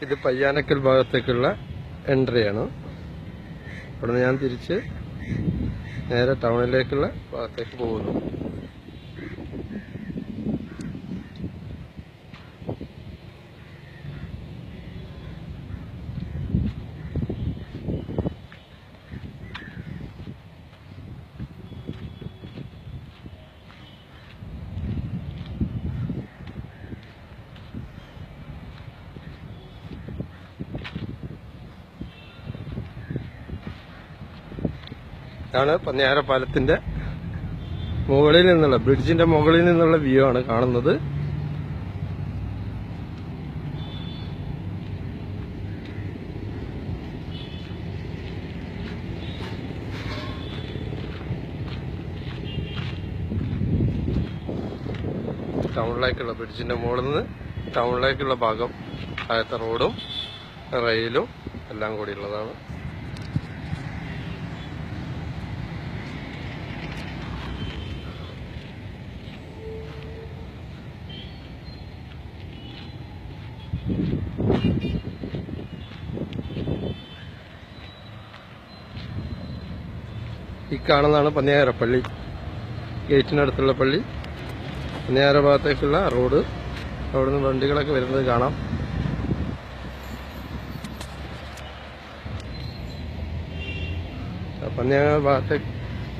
ഇത് പയ്യാനക്കൽ ഭാഗത്തേക്കുള്ള എൻട്രിയാണ്. ഇവിടെ ഞാൻ തിരിച്ച് നേരെ ടൗണിലേക്കുള്ള ഭാഗത്തേക്ക് പോകുന്നു. ഇതാണ് പന്നിയാര പാലത്തിന്റെ മുകളിൽ നിന്നുള്ള ബ്രിഡ്ജിന്റെ മുകളിൽ നിന്നുള്ള വ്യൂ ആണ് കാണുന്നത്. ടൗണിലേക്കുള്ള ബ്രിഡ്ജിന്റെ മുകളിൽ നിന്ന് ടൗണിലേക്കുള്ള ഭാഗം ആയത്തെ റോഡും റെയിലും എല്ലാം കൂടിയുള്ളതാണ്. ഈ കാണുന്നതാണ് പന്നിയാര പള്ളി, ഗേറ്റിനടുത്തുള്ള പള്ളി. പന്നിയാര ഭാഗത്തേക്കുള്ള റോഡ്, അവിടുന്ന് വണ്ടികളൊക്കെ വരുന്നത് കാണാം.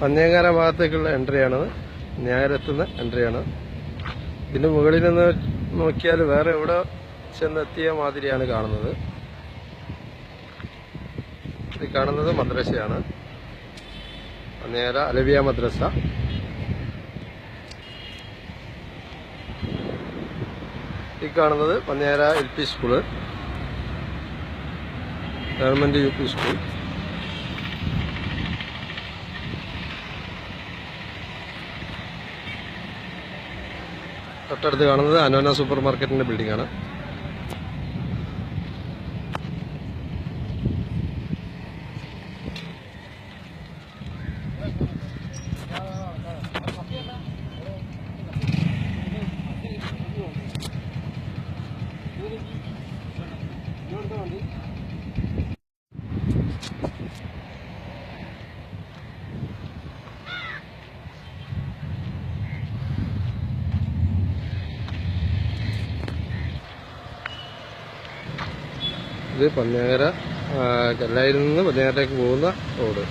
പന്നിയങ്ങാര ഭാഗത്തേക്കുള്ള എൻട്രിയാണ്, പന്നിയാരെത്തുന്ന എൻട്രിയാണ്. ഇതിന്റെ മുകളിൽ നിന്ന് നോക്കിയാൽ വേറെ എവിടെ ചെന്നെത്തിയ മാതിരിയാണ് കാണുന്നത്. ഇത് കാണുന്നത് മദ്രസയാണ്, പന്നിയാര അലവിയ മദ്രസ. ഈ കാണുന്നത് പന്നിയാര LP school, government UP school. തൊട്ടടുത്ത് കാണുന്നത് അനോന സൂപ്പർ മാർക്കറ്റിന്റെ ബിൽഡിംഗ് ആണ്. ഇത് പന്നിയാര കല്ലായിൽ നിന്ന് പന്നിയാരയിലേക്ക് പോകുന്ന റോഡ്.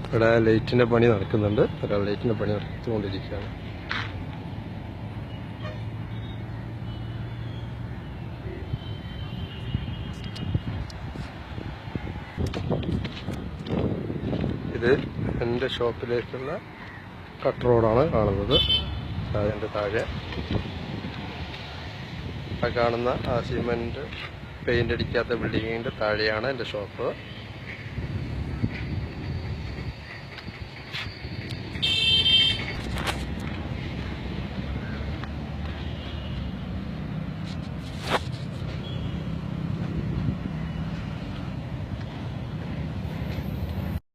ഇവിടെ ലൈറ്റിന്റെ പണി നടക്കുന്നുണ്ട്, ഒരാൾ ലൈറ്റിന്റെ പണി നടത്തിക്കൊണ്ടിരിക്കുകയാണ്. ഇത് എൻ്റെ ഷോപ്പിലേക്കുള്ള കട്ട് റോഡാണ് കാണുന്നത്. അതിൻ്റെ താഴെ ആ കാണുന്ന ആ സിമെന്റ് പെയിന്റ് അടിക്കാത്ത ബിൽഡിങ്ങിന്റെ താഴെയാണ് എൻ്റെ ഷോപ്പ്.